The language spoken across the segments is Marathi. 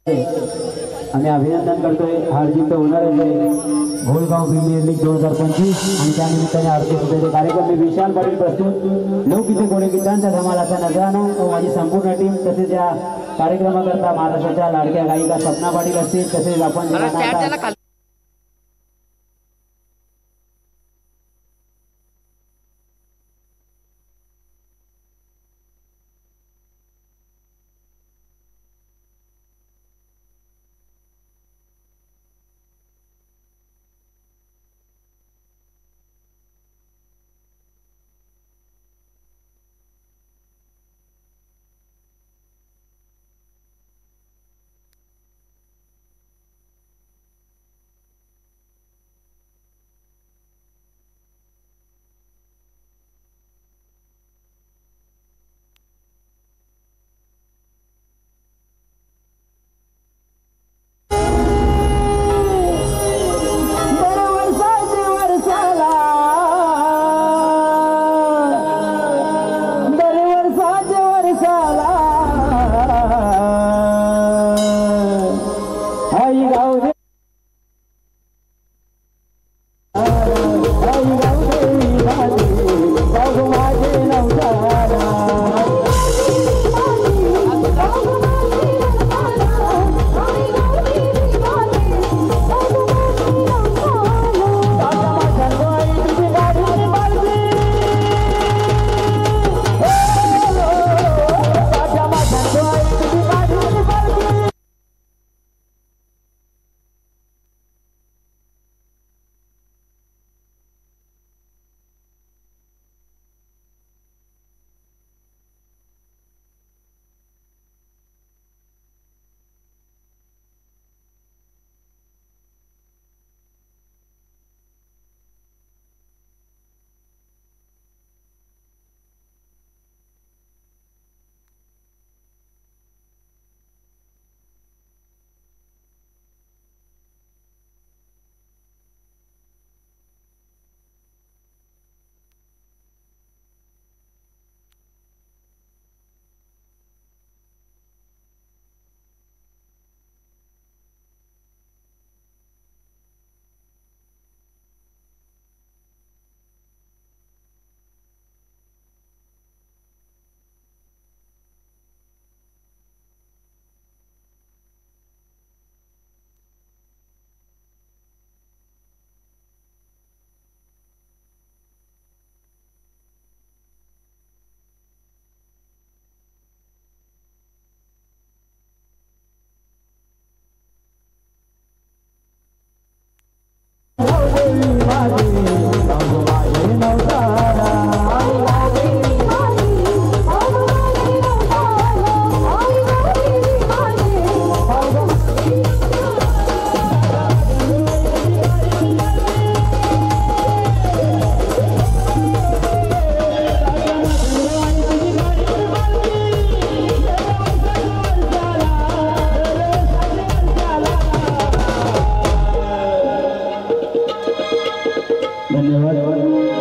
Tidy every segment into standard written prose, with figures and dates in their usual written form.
आम्ही अभिनंदन करतोय हार्दिक होणार आहे घोलगाव प्रीमियर लीग 2025 आणि त्या निमित्ताने आरतीचे कार्यक्रम विशाल पाटील प्रस्तुत लोकगीते गोळेगीतांचा धमालाचा नजारा व माझी संपूर्ण टीम तसेच या कार्यक्रमाकरता महाराष्ट्राच्या लाडक्या गायिका सपना पाटील असतील तसेच आपण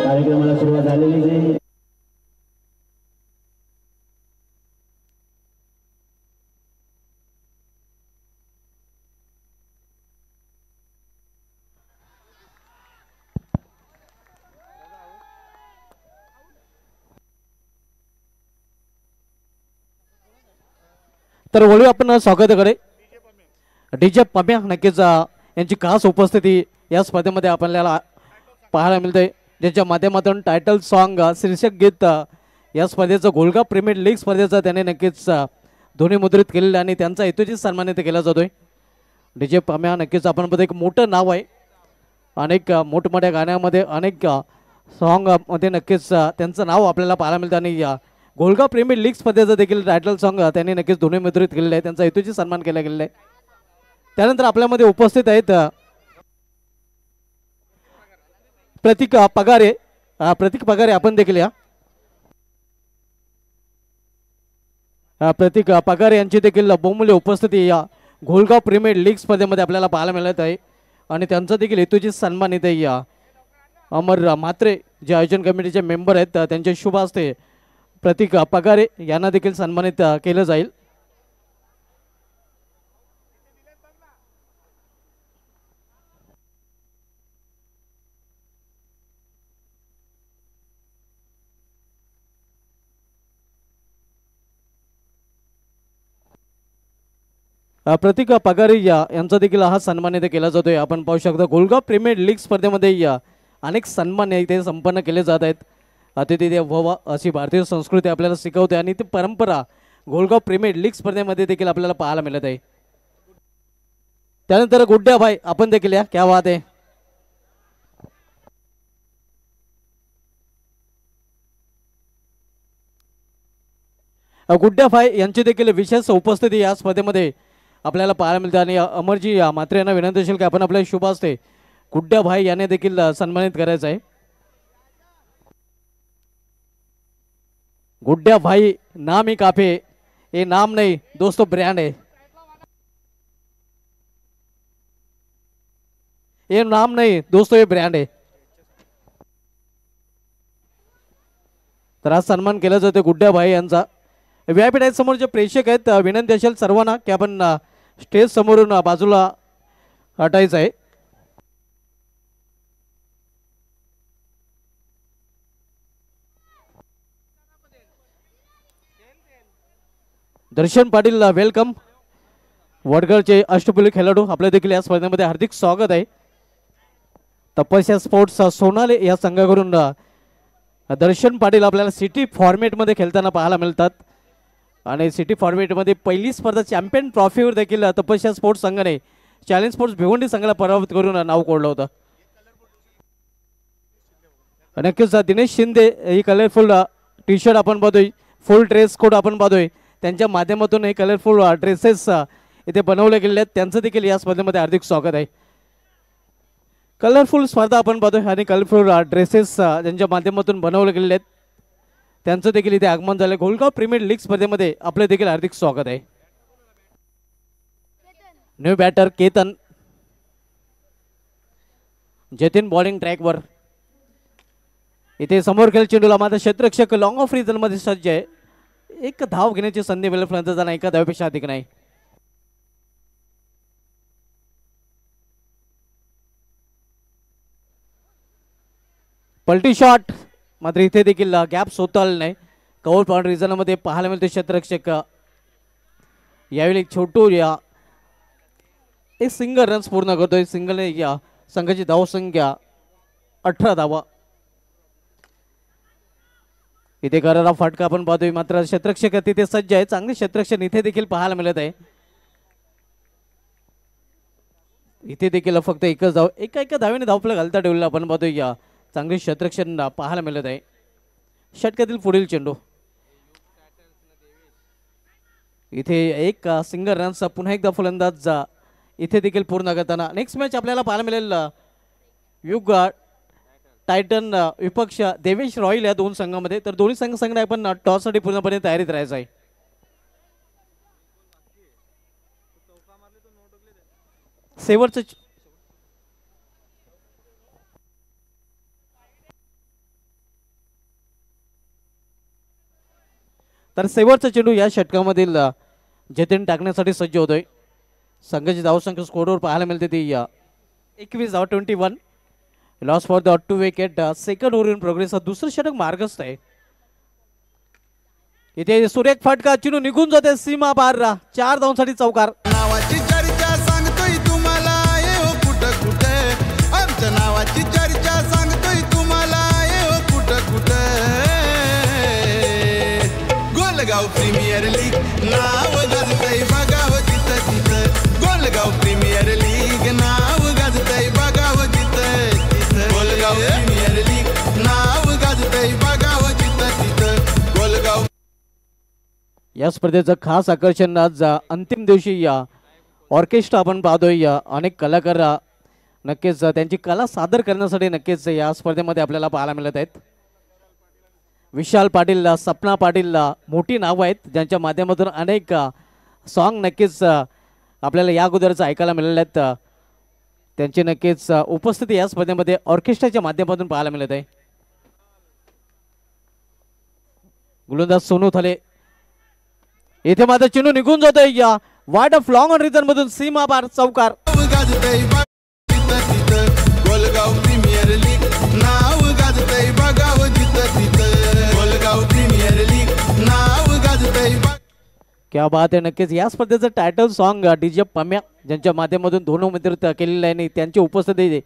कार्यक्रमाला सुरुवात झालेली आहे। तर वळू आपण स्वागताकडे डीजे पम्या नक्कीच यांची खास उपस्थिती या स्पर्धेमध्ये आपल्याला पाहायला मिळते, ज्याच्या माध्यमातून टायटल सॉन्ग शीर्षक गीत या स्पर्धेचं गोलगाव प्रीमियर लीग स्पर्धेचं त्याने नक्कीच ध्वनिमुद्रित केलेलं आणि त्यांचा हेतूची सन्मानित केला जातोय। डीजे पम्या नक्कीच आपण बघतो एक मोठं नाव आहे, अनेक मोठमोठ्या गाण्यामध्ये अनेक सॉन्गमध्ये नक्कीच त्यांचं नाव आपल्याला पाहायला मिळतं आणि गोलगाव प्रीमियर लीग स्पर्धेचं देखील टायटल सॉन्ग त्यांनी नक्कीच ध्वनिमुद्रित केलेलं आहे, त्यांचा हेतूची सन्मान केला गेलेला आहे। त्यानंतर आपल्यामध्ये उपस्थित आहेत प्रतीक पगारे, प्रतीक पगारे आपण देखील या प्रतीक पगारे यांची देखील बहुमूल्य उपस्थिती या गोलगाव प्रीमियर लीग स्पर्धेमध्ये आपल्याला पाहायला मिळत आहे आणि त्यांचा देखील हेतूची सन्मानित आहे। या अमर म्हात्रे जे आयोजन कमिटीचे मेंबर आहेत त्यांच्या शुभ हस्ते प्रतीक पगारे यांना देखील सन्मानित केलं जाईल। प्रतीक पगारी यांचा देखील हा सन्मान इथे केला जातोय. आपण पाहू शकता गोलगाव प्रीमियर लीग स्पर्धेमध्ये अनेक सन्मान इथे संपन्न केले जात आहेत. अतिथी देवो भव अशी भारतीय संस्कृती आपल्याला शिकवते आणि ती परंपरा गोलगाव प्रीमियर लीग स्पर्धेमध्ये देखील आपल्याला पाहायला मिळत आहे. त्यानंतर गुड्ड्या भाई आपण देखील या क्या बात आहे. गुड्ड्या भाई यांची देखील विशेष उपस्थिती या स्पर्धेमध्ये आपल्याला पाहायला मिळते आणि अमरजी मात्रे यांना विनंती असेल की आपण आपल्या शुभ असते गुड्ड्या भाई यांनी देखील सन्मानित करायचं आहे. गुड्ड्या भाई नाम ही काफी, ये नाम नहीं दोस्तों ब्रांड है. ये नाम नहीं दोस्तों ये ब्रँड आहे. तर आज सन्मान केला जातो गुड्ड्या भाई यांचा. व्यासपीठ समोर जे प्रेक्षक आहेत विनंती असेल सर्वांना की आपण स्टेज समोरून बाजूला हटायचं आहे. दर्शन पाटील वेलकम. वडगडचे अष्टपैलू खेळाडू आपल्या देखील या स्पर्धेमध्ये हार्दिक स्वागत आहे. तपस्या स्पोर्ट्स सोनाले या संघाकडून दर्शन पाटील आपल्याला सिटी फॉर्मेटमध्ये खेळताना पाहायला मिळतात आणि सिटी फॉर्मेटमध्ये पहिली स्पर्धा चॅम्पियन ट्रॉफीवर देखील तपस्या स्पोर्ट्स संघाने चॅलेंज स्पोर्ट्स भिवंडी संघाला पराभूत करून नाव कोरलं होतं. नक्कीच दिनेश शिंदे ही कलरफुल टी शर्ट आपण पाहतोय, फुल ड्रेस कोड आपण पाहतोय, त्यांच्या माध्यमातून हे कलरफुल ड्रेसेस इथे बनवले गेले आहेत. त्यांचं देखील या स्पर्धेमध्ये हार्दिक स्वागत आहे. कलरफुल स्पर्धा आपण पाहतोय आणि कलरफुल ड्रेसेस ज्यांच्या माध्यमातून बनवले गेले आहेत त्यांचं देखील इथे आगमन झालं. गोलगाव प्रीमियर लीग स्पर्धेमध्ये आपले देखील हार्दिक स्वागत आहे. New batter Ketan, Jatin bowling ट्रॅकवर. इथे समोर खेळ चेंडूला मात्र क्षेत्ररक्षक लॉंग ऑफ रिझन मध्ये सज्ज आहे. एक धाव घेण्याची संधी मिळेल फलंदाजांना, एका धावेपेक्षा अधिक नाही. पलटी शॉट मात्र इथे देखील गॅप सोताल नाही. कव्हर पॉइंट रिझनमध्ये पाहायला मिळते क्षेत्ररक्षक यावेळी छोटू एक सिंगल रन्स पूर्ण करतोय. सिंगलने या संघाची धावसंख्या 18 धावा. इथे करारा फटका आपण पाहतोय मात्र क्षेत्ररक्षक तिथे सज्ज आहे. चांगले क्षेत्ररक्षण इथे देखील पाहायला मिळत आहे. इथे देखील फक्त एकच धाव, एका धावेने धावफलक घालता ठेवलेला आपण पाहतोय. या चांगले क्षेत्ररक्षण पाहायला मिळत आहे. षटकातील पुढील चेंडू इथे एक सिंगल रन्स पुन्हा एकदा फलंदाज इथे देखील पूर्ण करताना. नेक्स्ट मॅच आपल्याला पाहायला मिळेल युग टायटन विपक्ष देवेश रॉयल या दोन संघामध्ये. तर दोन्ही संघाने आपण टॉससाठी पूर्णपणे तयारीत राहायचं आहे. शेवटचं तर शेवटचा चेंडू या षटकामधील जतीन टाकण्यासाठी सज्ज होतोय. संघाची धावसंख्या स्कोरवर पाहायला मिळते ती 21 धावा 21. Loss for the 2 wicket. Second over in progress. दुसरं षटक मार्गस्थ आहे. इथे सुरेख फटका, चेंडू निघून जाते सीमा पार. 4 धावांसाठी चौकार. नावाची चर्चा सांगतोय तुम्हाला कुठं कुठं, आमच्या नावाची चर्चा सांगतोय तुम्हाला कुठं कुठं. गोलगाव प्रीमियर लीग नाव गाजतय बघावं तिथं तिथं. गोलगाव प्रीमियर लीग नाव गाजतय बघावं तिथं तिथं. गोलगाव प्रीमियर लीग नाव गाजतय बघावं तिथं तिथं. गोलगाव. या स्पर्धेचं खास आकर्षण आज अंतिम दिवशी ऑर्केस्ट्रा आपण पाहतोय. अनेक कलाकार नक्कीच त्यांची कला सादर करण्यासाठी नक्कीच या स्पर्धेमध्ये आपल्याला पाहायला मिळत आहेत. विशाल पाटील, सपना पाटील मोठी नावं आहेत ज्यांच्या माध्यमातून अनेक सॉन्ग नक्कीच आपल्याला या अगोदरच ऐकायला मिळाले आहेत. त्यांची नक्कीच उपस्थिती या स्पर्धेमध्ये ऑर्केस्ट्राच्या माध्यमातून पाहायला मिळत आहे. गोलंदाज सोनू थले. इथे मात्र चेंडू निघून जातोय या wide of long on reason मधून सीमा पार चौकार. गोलगाव प्रीमियर लीग नाव गाजतय बघावं तिथं तिथं. गोलगाव प्रीमियर लीग नाव गाजतय. क्या बात आहे. नक्कीच या स्पर्धेचं टायटल सॉन्ग डीजे पम्या ज्यांच्या माध्यमातून दोन उमेदवार केलेले आहे आणि त्यांची उपस्थिती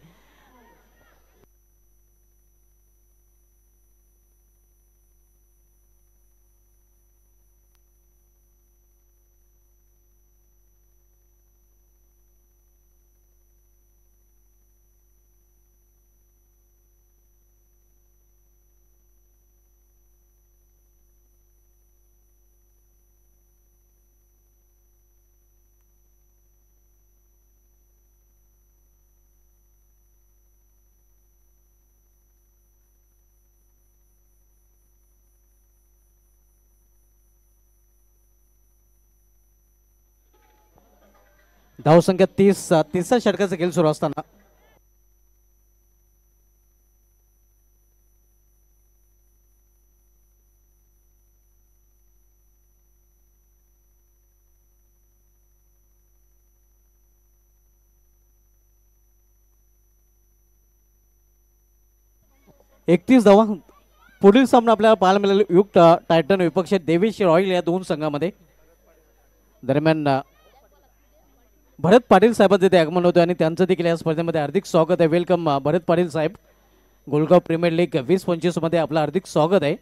धावसंख्या 30 तिसऱ्या षटकाचा खेळ सुरू असताना 31 धावा. पुढील सामना आपल्याला पाहायला मिळाला युक्त टायटन विपक्ष देवीशी रॉयल या दोन संघामध्ये. दरम्यान भरत पाटील साहेबांचं तिथे आगमन होतं आणि त्यांचं देखील या स्पर्धेमध्ये हार्दिक स्वागत आहे. वेलकम भरत पाटील साहेब. गोलगाव प्रीमियर लीग 20-25 मध्ये आपलं हार्दिक स्वागत आहे.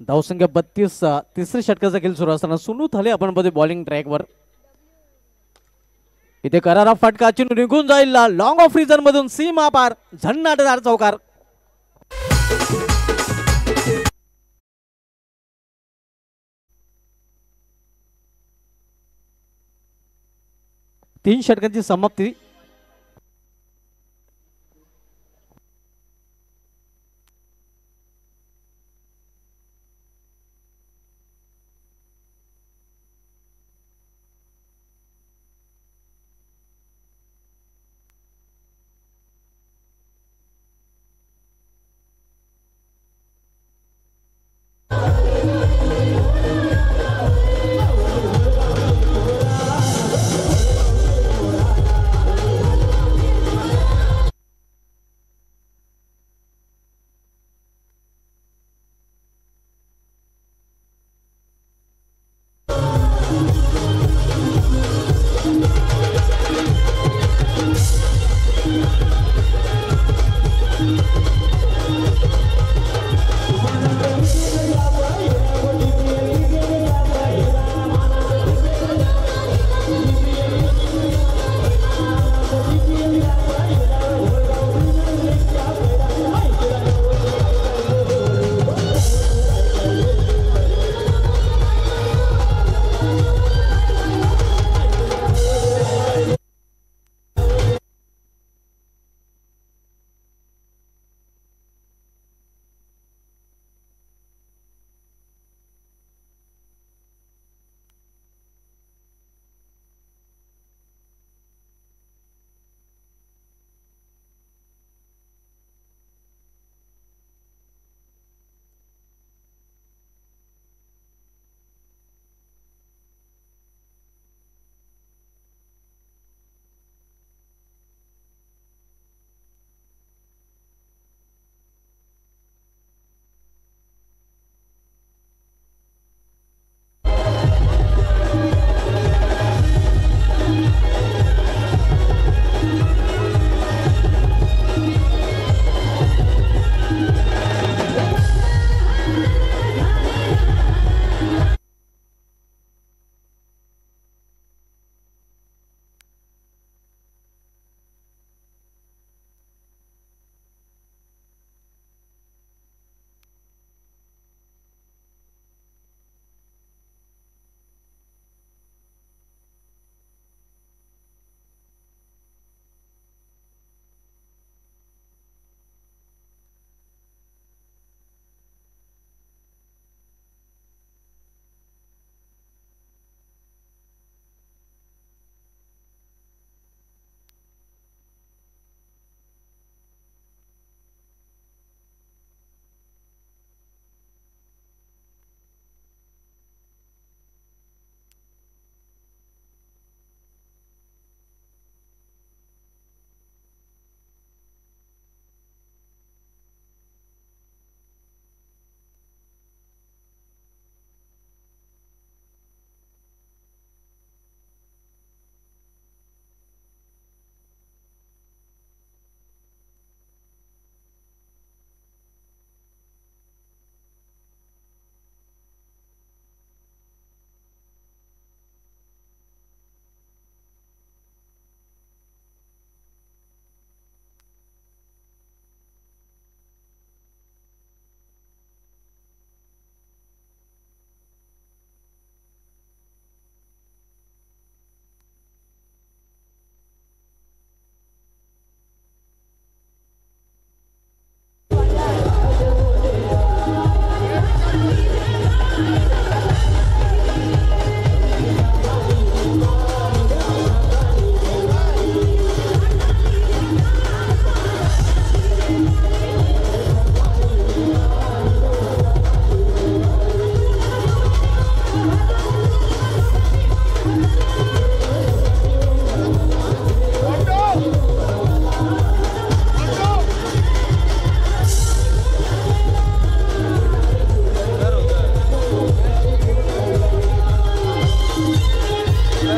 धावसंख्या 32 तिसऱ्या षटकाचा खेळ सुरू असताना सुनू थाले आपण मध्ये बॉलिंग ट्रॅकवर. इथे करारा फटका चिन्ह निघून जाईल लॉंग ऑफ रिजन मधून सीमा पार झन्नाटदार चौकार. तीन षटकांची समाप्ती.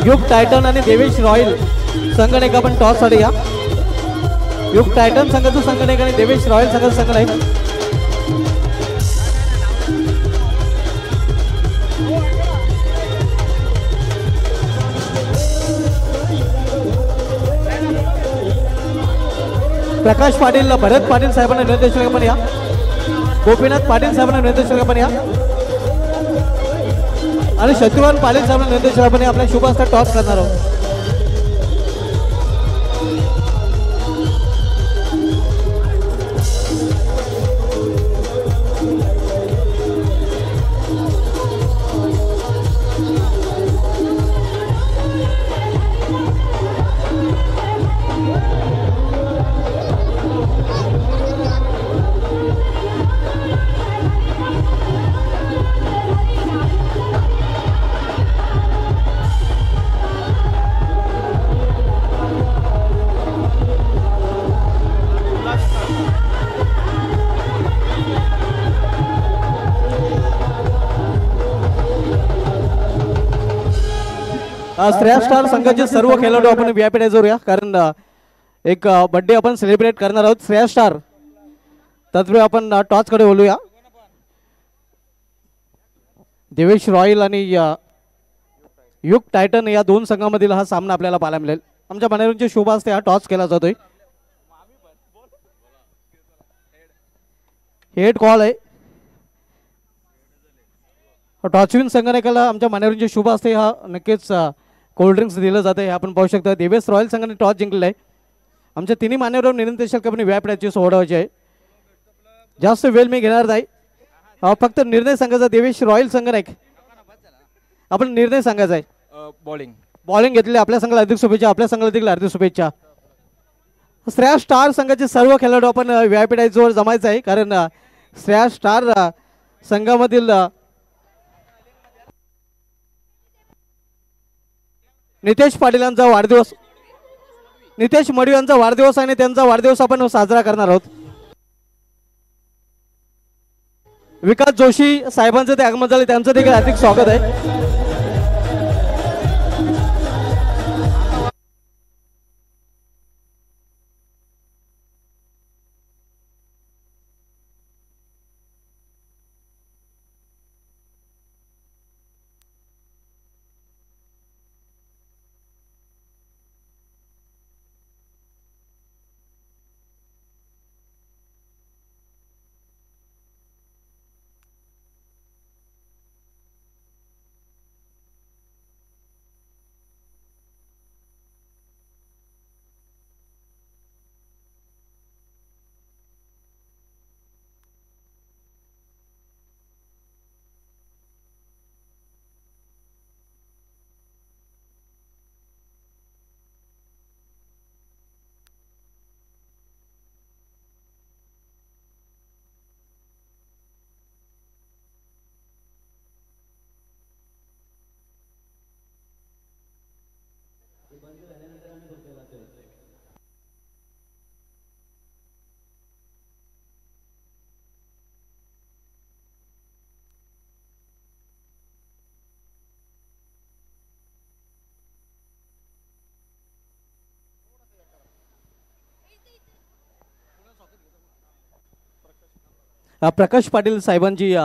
युग टायटन आणि देवेश रॉयल संगणक आपण टॉस साठी या. युग टायटन संघाचं संगणक आणि देवेश रॉयल संघाचं संगणक. प्रकाश पाटील भरत पाटील साहेबांना निर्देशक आपण या. गोपीनाथ पाटील साहेबांना निर्देशक आपण या आणि शत्रुघ्न पाटील साहेबांना निर्देशक आपण आपल्या शुभ हस्ते टॉस करणार आहोत. श्रेया स्टार संघाचे सर्व खेळाडू आपण व्यापीत जाऊया कारण एक बर्थडे आपण सेलिब्रेट करणार आहोत. श्रेया स्टार तत्पूर्वी आपण टॉस कडे बोलूया. देवेश रॉयल आणि युग टायटन या दोन संघामधील हा सामना आपल्याला पाहायला मिळेल. आमच्या मनोरंजन शुभ हस्ते हा टॉस केला जातोय. हेड कॉल आहे. टॉचविन संघटनेला आमच्या मनोरंजन शुभ हस्ते हा नक्कीच कोल्ड्रिंक्स दिलं जातं. हे आपण पाहू शकता. देवेश रॉयल संघाने टॉस जिंकलेला आहे. आमच्या तिन्ही मान्यवर निर्णय कंपनी व्यापड्याची सोडवायची आहे. जास्त वेळ मी घेणार नाही. फक्त निर्णय सांगायचा. देवेश रॉयल संघटक आपण निर्णय सांगायचा आहे. बॉलिंग घेतली. आपल्या संघाला अधिक शुभेच्छा. आपल्या संघाला देखील हार्दिक शुभेच्छा. श्रेया स्टार संघाचे सर्व खेळाडू आपण व्यापीडाईजवर जमायचं आहे कारण श्रेया स्टार संघामधील नितेश पाटील यांचा वाढदिवस, नितेश मडवी यांचा वाढदिवस आणि त्यांचा वाढदिवस आपण साजरा करणार आहोत. विकास जोशी साहेबांचं ते आगमन झाले त्यांचं देखील हार्दिक स्वागत आहे. प्रकाश पाटील साहेबांची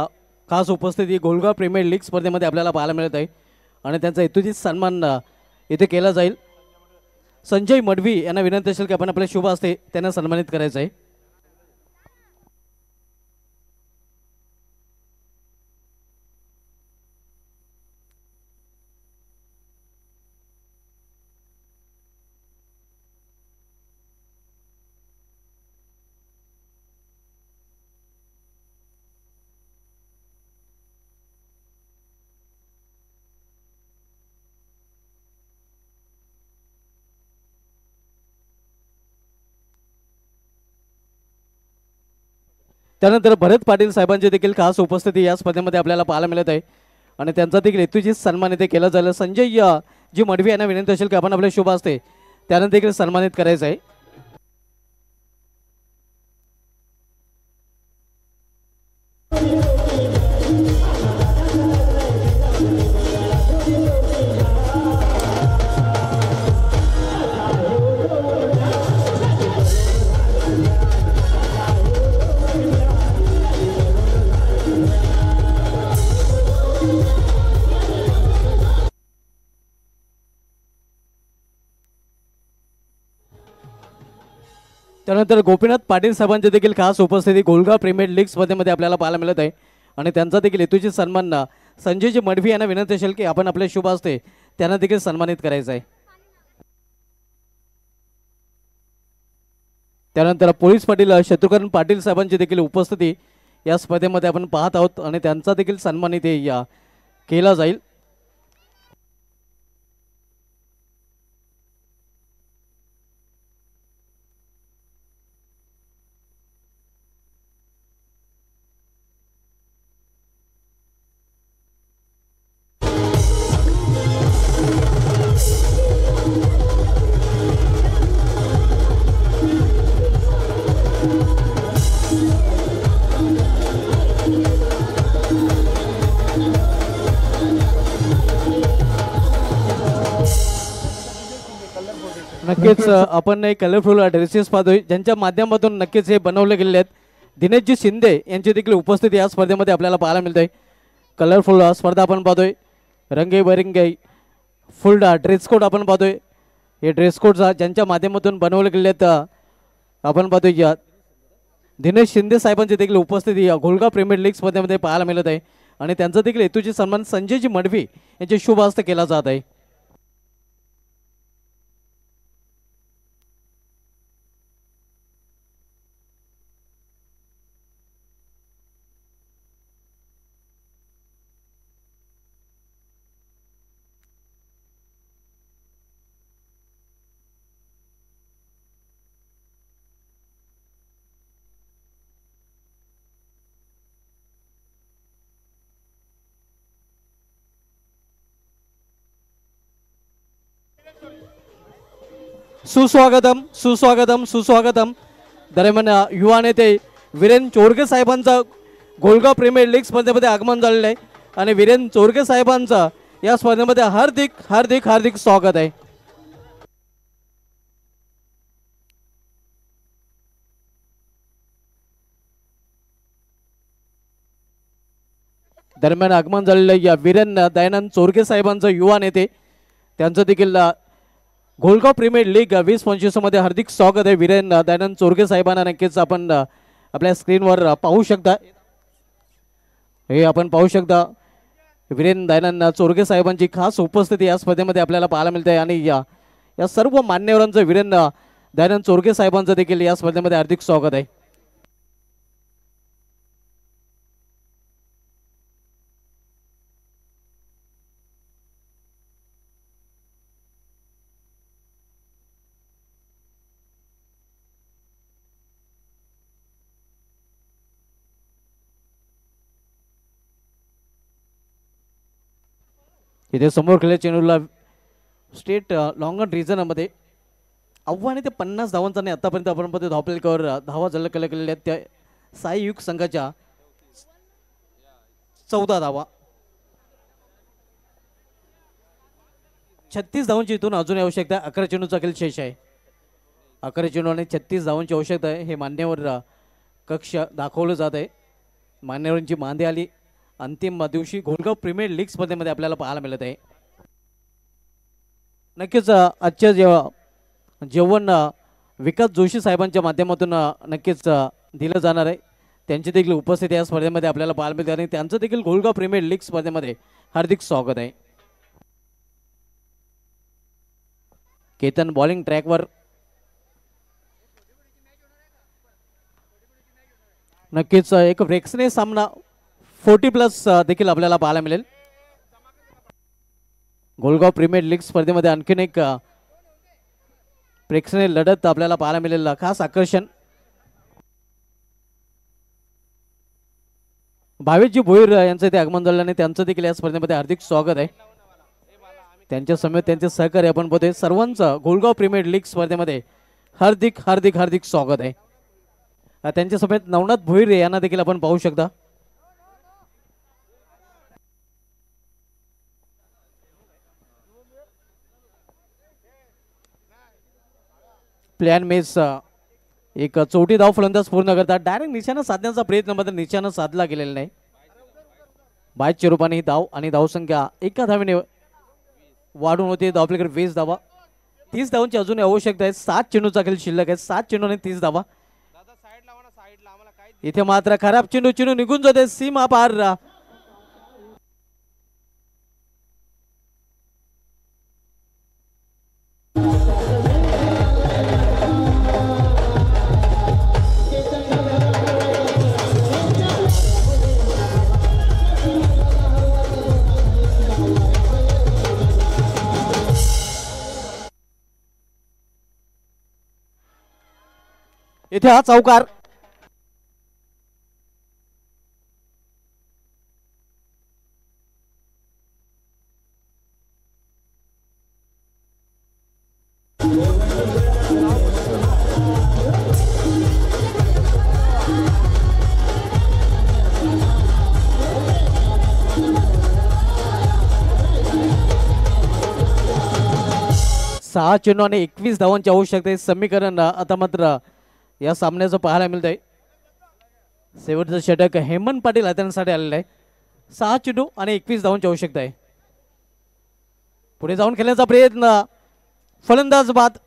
खास उपस्थिती गोलगाव प्रीमियर लीग स्पर्धेमध्ये आपल्याला पाहायला मिळत आहे आणि त्यांचा यथोचित सन्मान इथे केला जाईल. संजय मडवी यांना विनंती असेल की आपण आपल्या शुभ हस्ते त्यांना सन्मानित करायचं आहे. त्यानंतर भरत पाटील साहेबांची देखील खास उपस्थिती या स्पर्धेमध्ये आपल्याला पाहायला मिळत आहे आणि त्यांचा देखील यथोचित सन्मान इथे केला जाईल. संजय जी मडवी यांना विनंती असेल की आपण आपल्या शुभ हस्ते त्यांना देखील सन्मानित करायचं आहे. त्यानंतर गोपीनाथ पाटील साहेबांची देखील खास उपस्थिती गोलगाव प्रीमियर लीग स्पर्धेमध्ये आपल्याला पाहायला मिळत आहे आणि त्यांचा देखील हेतूची सन्मान संजयजी मडवी यांना विनंती असेल की आपण आपले शुभ हस्ते त्यांना देखील सन्मानित करायचं आहे. त्यानंतर पोलीस पाटील शत्रुघ्न पाटील साहेबांची देखील उपस्थिती या स्पर्धेमध्ये आपण पाहत आहोत आणि त्यांचा देखील सन्मान इथे केला जाईल. नक्कीच आपण एक कलरफुल ड्रेसेस पाहतोय ज्यांच्या माध्यमातून नक्कीच हे बनवले गेले आहेत. दिनेशजी शिंदे यांची देखील उपस्थिती या स्पर्धेमध्ये आपल्याला पाहायला मिळते. कलरफुल स्पर्धा आपण पाहतोय, रंगीबेरंगी फुल ड्रेस कोड आपण पाहतोय. हे ड्रेस कोड ज्यांच्या माध्यमातून बनवले गेले आहेत आपण पाहतोय दिनेश शिंदे साहेबांची देखील उपस्थिती गोलगाव प्रीमियर लीग स्पर्धेमध्ये पाहायला मिळत आहे आणि त्यांचा देखील हेतूची सन्मान संजयजी मडवी यांचे शुभ हस्ते केला जात आहे. सुस्वागतम सुस्वागतम सुस्वागतम. दरम्यान युवा नेते वीरेन चोरगे साहेबांचं गोलगाव प्रीमियर लीग स्पर्धेमध्ये आगमन झालेलं आहे आणि वीरेन चोरगे साहेबांचं या स्पर्धेमध्ये हार्दिक हार्दिक हार्दिक स्वागत आहे. दरम्यान आगमन झालेलं या वीरेन दयानंद चोरगे साहेबांचं युवा नेते त्यांचं देखील गोलगाव प्रीमियर लीग 20-25 मध्ये हार्दिक स्वागत आहे. वीरेन दयानंद चोरगे साहेबांना नक्कीच आपण आपल्या स्क्रीनवर पाहू शकता. हे आपण पाहू शकता वीरेन दयानंद चोरगे साहेबांची खास उपस्थिती या स्पर्धेमध्ये आपल्याला पाहायला मिळते आणि या सर्व मान्यवरांचं वीरेन दयानंद चोरगे साहेबांचं देखील या स्पर्धेमध्ये हार्दिक स्वागत आहे. इथे समोर खेळल्या चेंडूला स्टेट लॉंगन रिजनमध्ये आव्हाने ते 50 धावांचा आणि आतापर्यंत आपण पद्धत धावपलकावर धावा जल्ल केलेल्या आहेत. त्या साई युग संघाच्या 14 धावा, 36 धावांची इथून अजून आवश्यकता. 11 चेंडूचा खेळ शेष आहे. 11 चेंडू आणि 36 धावांची आवश्यकता आहे. हे मान्यवर कक्ष दाखवलं जात आहे. मान्यवरांची मांदी आली. अंतिम दिवशी गोलगाव प्रीमियर लीग स्पर्धेमध्ये आपल्याला पाहायला मिळत आहे. नक्कीच आजच्या जेवण विकास जोशी साहेबांच्या माध्यमातून नक्कीच दिलं जाणार आहे. त्यांची देखील उपस्थिती या स्पर्धेमध्ये आपल्याला पाहायला मिळते आणि त्यांचं देखील गोलगाव प्रीमियर लीग स्पर्धेमध्ये हार्दिक स्वागत आहे. केतन बॉलिंग ट्रॅकवर नक्कीच एक प्रेक्षणीय सामना 40+ देखील आपल्याला पाहायला मिळेल. गोलगाव प्रीमियर लीग स्पर्धेमध्ये आणखीन एक प्रेक्षणीय लढत आपल्याला पाहायला मिळेल. खास आकर्षण भावेशजी भोईर यांचं ते आगमन झालं आणि त्यांचं देखील या स्पर्धेमध्ये हार्दिक स्वागत आहे. त्यांच्या समेत त्यांचे सहकारी आपण बघतोय. सर्वांचं गोलगाव प्रीमियर लीग स्पर्धेमध्ये हार्दिक हार्दिक हार्दिक स्वागत आहे. त्यांच्या समेत नवनाथ भोईर यांना देखील आपण पाहू शकता. प्लॅन मेस एक चौटी धाव फलंदाज पूर्ण करतात. डायरेक्ट निशाणा साधण्याचा प्रयत्न मात्र निशाणा साधला गेलेला नाही. 22 रूपाने धाव आणि धावसंख्या एका धावेने वाढून होते. धावपलीकडे 20 धावा. 30 धावांची अजून आवश्यकता आहे. 7 चेंडूचा खेळ शिल्लक आहे. 7 चेंडू आणि 30 धावा. इथे मात्र खराब चेंडू चेंडू निघून जाते सीमा पार. इथे हा चौकार. सहा चेंडू आणि 21 धावांची आवश्यकता आहे. समीकरण आता मात्र या सामन्याचं पाहायला मिळत आहे. शेवटचं षटक हेमंत पाटील हातांसाठी आलेलं आहे. 6 चेंडू आणि 21 धावांची आवश्यकता आहे. पुढे जाऊन खेळण्याचा प्रयत्न. फलंदाज बाद.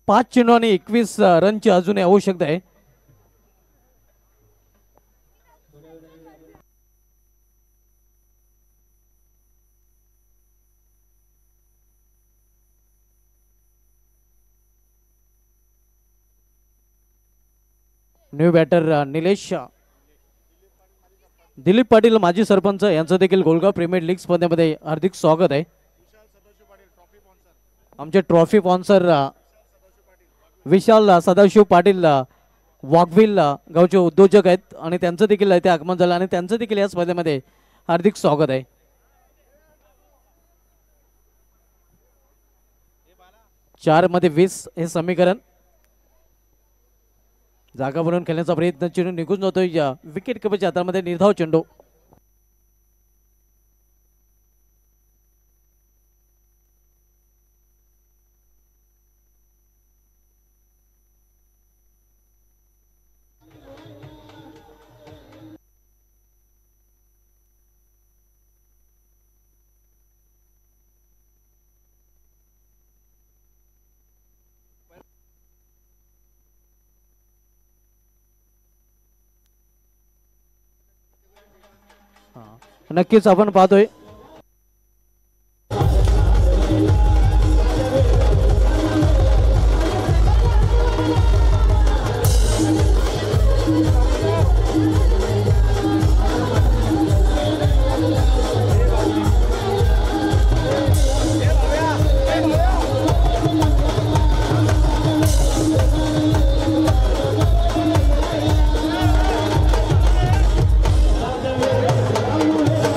पाच चेंडू आणि 21 रनची अजूनही आवश्यकता आहे. न्यू बॅटर निलेश दिलीप पाटील माजी सरपंच यांचं देखील गोलगाव प्रीमियर लीग स्पर्धेमध्ये हार्दिक स्वागत आहे. आमचे ट्रॉफी स्पॉन्सर विशाल सदाशिव पाटील वाघविल गावचे उद्योजक आहेत आणि त्यांचं देखील इथे आगमन झालं आणि त्यांचं देखील या स्पर्धेमध्ये हार्दिक स्वागत आहे. चार मध्ये 20 हे समीकरण. जागा बनवून खेळण्याचा प्रयत्न. चेंडू निघून जातोय विकेट किपरच्या हातामध्ये. निर्धाव चेंडू. नक्कीच आपण पाहतोय